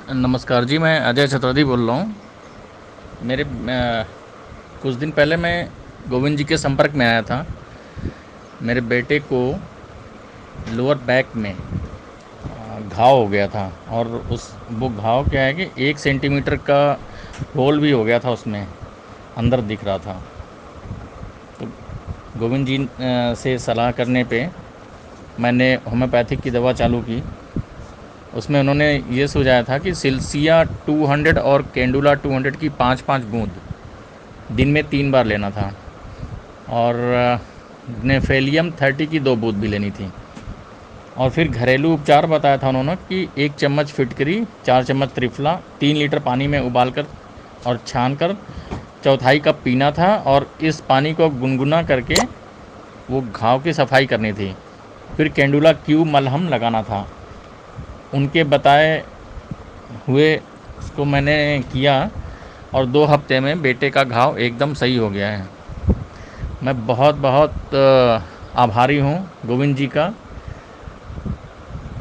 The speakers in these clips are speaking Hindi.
नमस्कार जी, मैं अजय चतुर्वेदी बोल रहा हूँ। मेरे कुछ दिन पहले मैं गोविंद जी के संपर्क में आया था। मेरे बेटे को लोअर बैक में घाव हो गया था, और उस वो घाव क्या है कि 1 सेंटीमीटर का होल भी हो गया था, उसमें अंदर दिख रहा था। तो गोविंद जी से सलाह करने पे मैंने होम्योपैथिक की दवा चालू की। उसमें उन्होंने ये सुझाया था कि सिल्सिया 200 और कैंडुला 200 की 5-5 बूंद दिन में 3 बार लेना था, और नेफेलियम 30 की 2 बूंद भी लेनी थी। और फिर घरेलू उपचार बताया था उन्होंने कि 1 चम्मच फिटकरी, 4 चम्मच त्रिफला 3 लीटर पानी में उबालकर और छान कर चौथाई कप पीना था, और इस पानी को गुनगुना करके वो घाव की सफाई करनी थी। फिर कैंडुला क्यूब मलहम लगाना था। उनके बताए हुए उसको मैंने किया, और 2 हफ्ते में बेटे का घाव एकदम सही हो गया है। मैं बहुत बहुत आभारी हूँ गोविंद जी का,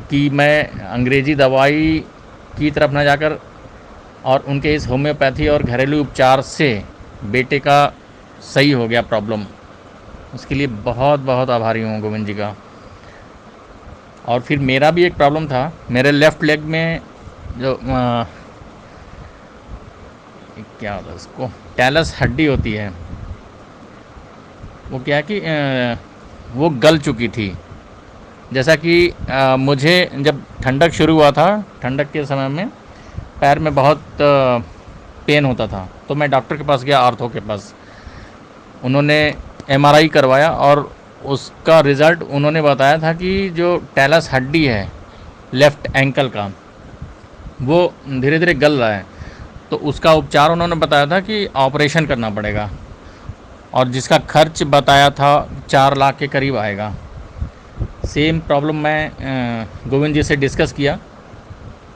कि मैं अंग्रेज़ी दवाई की तरफ ना जाकर और उनके इस होम्योपैथी और घरेलू उपचार से बेटे का सही हो गया प्रॉब्लम। उसके लिए बहुत बहुत आभारी हूँ गोविंद जी का। और फिर मेरा भी एक प्रॉब्लम था, मेरे लेफ़्ट लेग में जो क्या होता है उसको, टैलस हड्डी होती है, वो क्या है कि वो गल चुकी थी। जैसा कि मुझे जब ठंडक शुरू हुआ था, ठंडक के समय में पैर में बहुत पेन होता था, तो मैं डॉक्टर के पास गया, आर्थो के पास। उन्होंने एमआरआई करवाया, और उसका रिज़ल्ट उन्होंने बताया था कि जो टैलस हड्डी है लेफ़्ट एंकल का, वो धीरे धीरे गल रहा है। तो उसका उपचार उन्होंने बताया था कि ऑपरेशन करना पड़ेगा, और जिसका खर्च बताया था 4 लाख के करीब आएगा। सेम प्रॉब्लम मैं गोविंद जी से डिस्कस किया।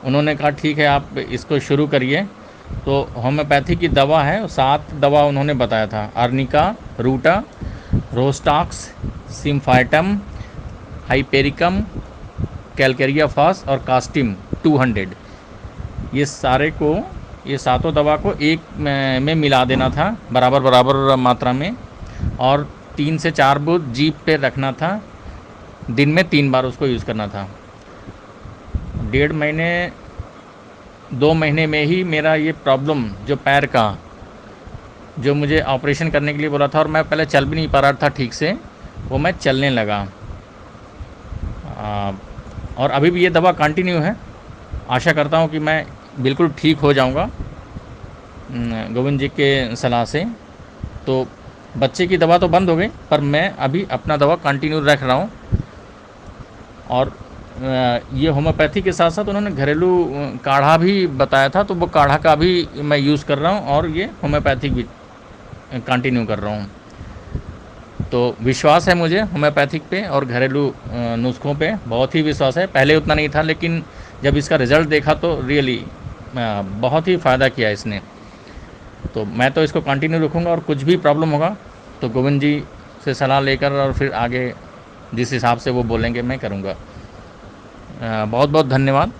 उन्होंने कहा ठीक है, आप इसको शुरू करिए। तो होम्योपैथी की दवा है, 7 दवा उन्होंने बताया था: अर्निका, रूटा, रोस्टॉक्स, सिम्फाइटम, हाइपेरिकम, कैलकेरिया फास और कास्टिम 200। ये सारे को, ये सातों दवा को एक में मिला देना था, बराबर बराबर मात्रा में, और 3 से 4 बूंद जीभ पे रखना था। दिन में 3 बार उसको यूज़ करना था। 1.5 महीने 2 महीने में ही मेरा ये प्रॉब्लम, जो पैर का, जो मुझे ऑपरेशन करने के लिए बोला था और मैं पहले चल भी नहीं पा रहा था ठीक से, वो मैं चलने लगा। और अभी भी ये दवा कंटिन्यू है। आशा करता हूँ कि मैं बिल्कुल ठीक हो जाऊँगा गोविंद जी के सलाह से। तो बच्चे की दवा तो बंद हो गई, पर मैं अभी अपना दवा कंटिन्यू रख रहा हूँ। और ये होम्योपैथी के साथ साथ उन्होंने घरेलू काढ़ा भी बताया था, तो वो काढ़ा का भी मैं यूज़ कर रहा हूँ, और ये होम्योपैथिक भी कंटिन्यू कर रहा हूँ। तो विश्वास है मुझे होम्योपैथिक पे और घरेलू नुस्खों पे, बहुत ही विश्वास है। पहले उतना नहीं था, लेकिन जब इसका रिज़ल्ट देखा तो रियली बहुत ही फ़ायदा किया इसने। तो मैं तो इसको कंटिन्यू रखूँगा, और कुछ भी प्रॉब्लम होगा तो गोविंद जी से सलाह लेकर, और फिर आगे जिस हिसाब से वो बोलेंगे मैं करूँगा। बहुत बहुत धन्यवाद।